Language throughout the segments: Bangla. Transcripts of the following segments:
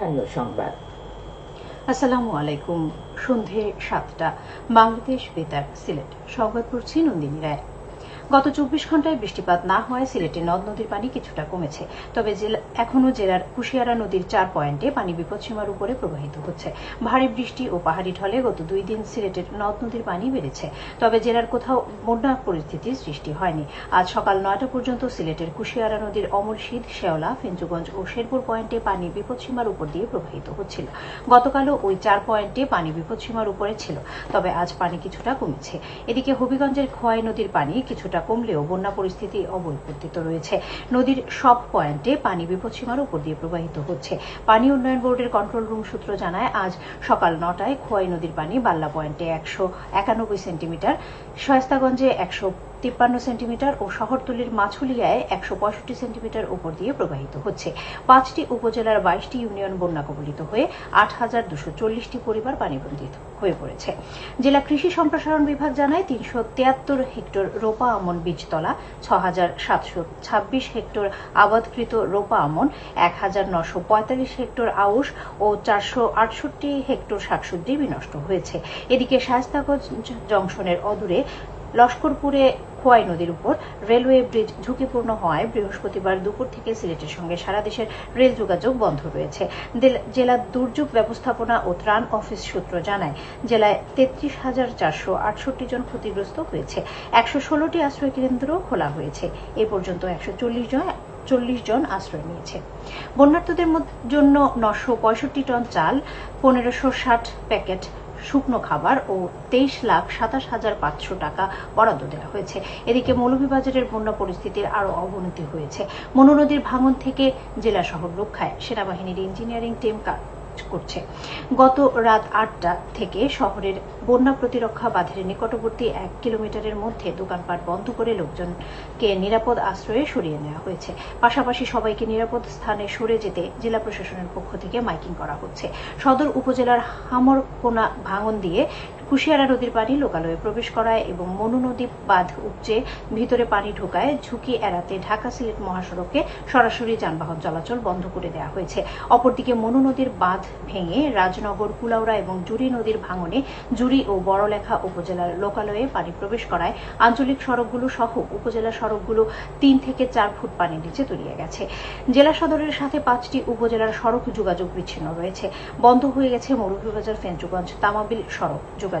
স্থানীয় সংবাদ। আসসালামু আলাইকুম। সন্ধে 7টা, বাংলাদেশ বেতার, সিলেট। সংবাদ পড়ছি নন্দিনী রায়। গত 24 ঘন্টায় বৃষ্টিপাত না হওয়ায় সিলেটে নদ নদীর পানি কিছুটা কমেছে, তবে এখনও জেলার কুশিয়ারা নদীর 4 পয়েন্টে পানি বিপদসীমার উপরে প্রবাহিত হচ্ছে। ভারী বৃষ্টি ও পাহাড়ি ঢলে গত 2 দিন সিলেটের নদ নদীর পানি বেড়েছে, তবে জেলার কোথাও বন্যা পরিস্থিতির সৃষ্টি হয়নি। আজ সকাল 9টা পর্যন্ত সিলেটের কুশিয়ারা নদীর অমরশীদ, শেওলা, ফেঞ্চুগঞ্জ ও শেরপুর পয়েন্টে পানি বিপদসীমার উপর দিয়ে প্রবাহিত হচ্ছিল। গতকালও ওই 4 পয়েন্টে পানি বিপদসীমার উপরে ছিল, তবে আজ পানি কিছুটা কমেছে। এদিকে হবিগঞ্জের খোয়াই নদীর পানি কিছুটা কমলেও বন্যা পরিস্থিতি অপরিবর্তিত রয়েছে। নদীর সব পয়েন্টে পানি বিপদসীমার উপর দিয়ে প্রবাহিত হচ্ছে। পানি উন্নয়ন বোর্ডের কন্ট্রোল রুম সূত্র জানায়, আজ সকাল 9টায় খোয়াই নদীর পানি বাল্লা পয়েন্টে 191 সেন্টিমিটার, শায়েস্তাগঞ্জে 153 সেন্টিমিটার ও শহরতলির মাছুলিয়ায় 165 সেন্টিমিটার উপর দিয়ে প্রবাহিত হচ্ছে। 5টি উপজেলার 22টি ইউনিয়ন বন্যা কবলিত হয়ে 8,240টি পরিবার পানিবন্দী হয়ে পড়েছে। জেলা কৃষি সম্প্রসারণ বিভাগ জানায়, 373 হেক্টর রোপা আমন বীজতলা, 6,726 হেক্টর আবাদকৃত রোপা আমন, 1,945 হেক্টর আউশ ও 468 হেক্টর শাকসবজি বিনষ্ট হয়েছে। এদিকে শায়েস্তাগঞ্জ জংশনের অদূরে লস্করপুরে খোয়াই নদীর উপর রেলওয়ে ব্রিজ ঝুঁকিপূর্ণ হওয়ায় বৃহস্পতিবার দুপুর থেকে সিলেটের সঙ্গে সারা দেশের রেল যোগাযোগ বন্ধ রয়েছে। জেলা দুর্যোগ ব্যবস্থাপনা ও ত্রাণ অফিস সূত্র জানায়, জেলায় 33,468 জন ক্ষতিগ্রস্ত হয়েছে। 116টি আশ্রয় কেন্দ্র খোলা হয়েছে। এ পর্যন্ত 140 জন আশ্রয় নিয়েছে। বন্যার্তদের জন্য 965 টন চাল, 1560 প্যাকেট শুকনো খাবার ও 23,27,500 টাকা বরাদ্দ দেওয়া হয়েছে। এদিকে মৌলভীবাজারের বন্যা পরিস্থিতির আরও অবনতি হয়েছে। মনু নদীর ভাঙন থেকে জেলা শহর রক্ষায় সেনাবাহিনীর ইঞ্জিনিয়ারিং টিম কাজ করছে। গত রাত 8টা থেকে শহরের বন্যা প্রতিরক্ষা বাঁধের নিকটবর্তী 1 কিলোমিটারের মধ্যে দোকানপাট বন্ধ করে লোকজনকে নিরাপদ আশ্রয়ে সরিয়ে নেওয়া হয়েছে। পাশাপাশি সবাইকে নিরাপদ স্থানে সরে যেতে জেলা প্রশাসনের পক্ষ থেকে মাইকিং করা হচ্ছে। সদর উপজেলার হামরকোনা ভাঙন দিয়ে কুশিয়ারা নদীর পানি লোকালয়ে প্রবেশ করায় এবং মনু নদী বাঁধ উপচে ভিতরে পানি ঢোকায় ঝুঁকি এড়াতে ঢাকা সিলেট মহাসড়কে সরাসরি যানবাহন চলাচল বন্ধ করে দেওয়া হয়েছে। অপরদিকে মনু নদীর বাঁধ ভেঙে রাজনগর, কুলাউড়া এবং জুড়ি নদীর ভাঙনে জুড়ি ও বড়লেখা উপজেলার লোকালয়ে পানি প্রবেশ করায় আঞ্চলিক সড়কগুলো সহ উপজেলা সড়কগুলো 3 থেকে 4 ফুট পানির নিচে তলিয়ে গেছে। জেলা সদরের সাথে 5টি উপজেলার সড়ক যোগাযোগ বিচ্ছিন্ন রয়েছে। বন্ধ হয়ে গেছে মৌলভীবাজার, ফেঞ্চুগঞ্জ, তামাবিল সড়ক যোগাযোগ।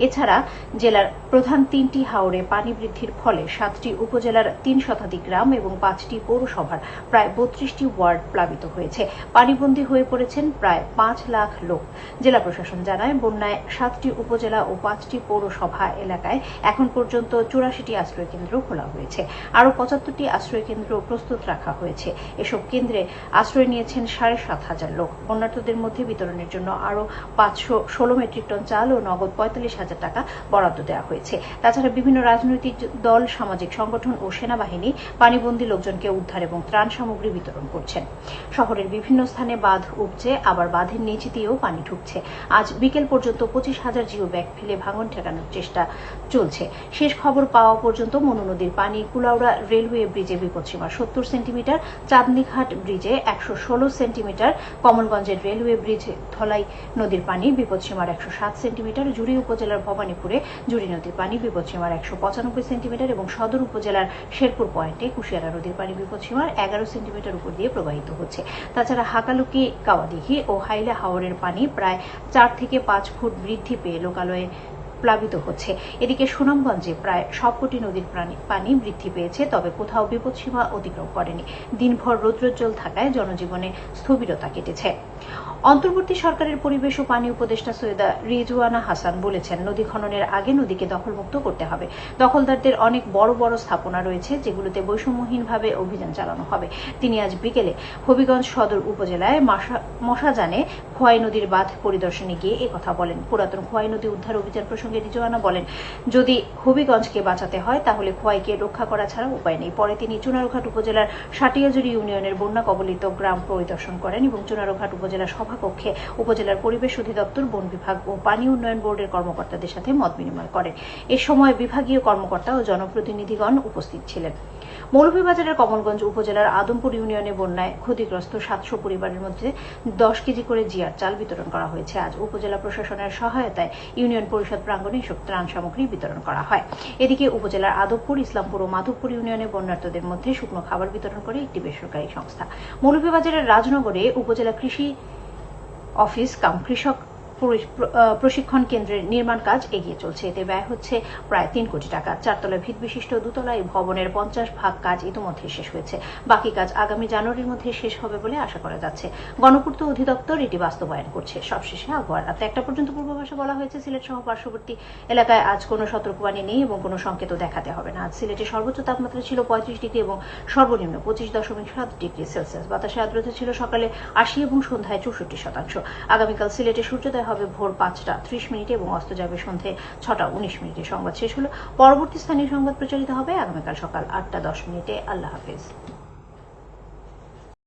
এছাড়া জেলার প্রধান 3টি হাওরে পানি বৃদ্ধির ফলে 7টি উপজেলার 3 শতাধিক গ্রাম এবং 5টি পৌরসভার প্রায় 32টি ওয়ার্ড প্লাবিত হয়েছে। পানিবন্দী হয়ে পড়েছেন প্রায় 5 লাখ লোক। জেলা প্রশাসন জানায়, বন্যায় 7টি উপজেলা ও 5টি পৌরসভা এলাকায় এখন পর্যন্ত 84টি আশ্রয় কেন্দ্র খোলা হয়েছে। আরও 75টি আশ্রয় কেন্দ্র প্রস্তুত রাখা হয়েছে। এসব কেন্দ্রে আশ্রয় নিয়েছেন 7,500 লোক। বন্যার্তদের মধ্যে বিতরণের জন্য আরও 516 মেট্রিক টন চাল ও নগদ 45,000 টাকা বরাদ্দ দেওয়া হয়েছে। তাছাড়া বিভিন্ন রাজনৈতিক দল, সামাজিক সংগঠন ও সেনাবাহিনী পানিবন্দী লোকজনকে উদ্ধার এবং ত্রাণ সামগ্রী বিতরণ করছেন। শহরের বিভিন্ন স্থানে বাঁধ উপচে আবার বাঁধের নিচ দিয়েও পানি ঢুকছে। আজ বিকেল পর্যন্ত 25,000 জিও ব্যাগ ফেলে ভাঙন ঠেকানোর চেষ্টা চলছে। শেষ খবর পাওয়া পর্যন্ত মনু নদীর পানি কুলাউড়া রেলওয়ে ব্রিজে বিপদসীমা 70 সেন্টিমিটার, চাঁদনীঘাট ব্রিজে 116 সেন্টিমিটার, কমলগঞ্জের রেলওয়ে ব্রিজ ধলাই নদীর পানি বিপদসীমার 107 সেন্টিমিটার, জুড়ি উপজেলার ভবানীপুরে জুড়ি নদীর পানি বিপদসীমার 195 সেন্টিমিটার এবং সদর উপজেলার শেরপুর পয়েন্টে কুশিয়ারা নদীর পানি বিপদসীমার 11 সেন্টিমিটার উপর দিয়ে প্রবাহিত হচ্ছে। তাছাড়া হাকালুকি, কাওয়াদিঘি ও হাইলা হাওরের পানি প্রায় 4 থেকে 5 ফুট বৃদ্ধি পেয়ে লোকালয়ে প্লাবিত হচ্ছে। এদিকে সুনামগঞ্জে প্রায় সবকটি নদীর পানি বৃদ্ধি পেয়েছে, তবে কোথাও বিপদসীমা অতিক্রম করেনি। দিনভর রৌদ্রোজ্জ্বল থাকায় জনজীবনে স্থবিরতা কেটেছে। অন্তর্বর্তী সরকারের পরিবেশ ও পানি উপদেষ্টা সৈয়দা রিজওয়ানা হাসান বলেছেন, নদী খননের আগে নদীকে দখলমুক্ত করতে হবে। দখলদারদের অনেক বড় বড় স্থাপনা রয়েছে, যেগুলোতে বৈষম্যহীনভাবে অভিযান চালানো হবে। তিনি আজ বিকেলে হবিগঞ্জ সদর উপজেলায় মশাজানে খোয়াই নদীর বাঁধ পরিদর্শনে গিয়ে একথা বলেন। পুরাতন খোয়াই নদী উদ্ধার অভিযান প্রসঙ্গে প্রসঙ্গে রিজওয়ানা বলেন, যদি হবিগঞ্জকে বাঁচাতে হয় তাহলে খোয়াইকে রক্ষা করা ছাড়া উপায় নেই। পরে তিনি চুনারুঘাট উপজেলার সাটিয়াজুড়ি ইউনিয়নের বন্যা কবলিত গ্রাম পরিদর্শন করেন এবং চুনারুঘাট উপজেলা সভাকক্ষে উপজেলার পরিবেশ অধিদপ্তর, বন বিভাগ ও পানি উন্নয়ন বোর্ডের কর্মকর্তাদের সাথে মত বিনিময় করেন। এ সময় বিভাগীয় কর্মকর্তা ও জনপ্রতিনিধিগণ উপস্থিত ছিলেন। মৌলভীবাজারের কমলগঞ্জ উপজেলার আদমপুর ইউনিয়নে বন্যায় ক্ষতিগ্রস্ত 700 পরিবারের মধ্যে 10 কেজি করে জিয়ার চাল বিতরণ করা হয়েছে। আজ উপজেলা প্রশাসনের সহায়তায় ইউনিয়ন পরিষদ প্রাঙ্গণে এসব ত্রাণ সামগ্রী বিতরণ করা হয়। এদিকে উপজেলার আদমপুর, ইসলামপুর ও মাধবপুর ইউনিয়নে বন্যার্তদের মধ্যে শুকনো খাবার বিতরণ করে একটি বেসরকারি সংস্থা। মৌলভীবাজারের রাজনগরে উপজেলা কৃষি অফিস কাম কৃষক প্রশিক্ষণ কেন্দ্রের নির্মাণ কাজ এগিয়ে চলছে। এতে ব্যয় হচ্ছে প্রায় 3 কোটি টাকা। 4 তলা ভিত বিশিষ্ট দোতলা এই ভবনের 50% কাজ ইতিমধ্যে শেষ হয়েছে। বাকি কাজ আগামী জানুয়ারির মধ্যে শেষ হবে বলে আশা করা যাচ্ছে। গণপূর্ত অধিদপ্তর এটি বাস্তবায়ন করছে। সবশেষে আবহাওয়া রাত 1টা পর্যন্ত পূর্বাভাসে বলা হয়েছে, সিলেট সহ পার্শ্ববর্তী এলাকায় আজ কোনো সতর্কবাণী নেই এবং কোনো সংকেতও দেখাতে হবে না। আজ সিলেটে সর্বোচ্চ তাপমাত্রা ছিল 35 ডিগ্রি এবং সর্বনিম্ন 25.7 ডিগ্রি সেলসিয়াস। বাতাসে আর্দ্রতা ছিল সকালে 80 এবং সন্ধ্যায় 64%। আগামীকাল সিলেটে সূর্যোদয় হবে ভোর 5টা 30 মিনিটে এবং অস্ত যাবে সন্ধ্যে 6টা 19 মিনিটে। সংবাদ শেষ হলো। পরবর্তী স্থানীয় সংবাদ প্রচারিত হবে আগামীকাল সকাল 8টা 10 মিনিটে। আল্লাহ হাফেজ।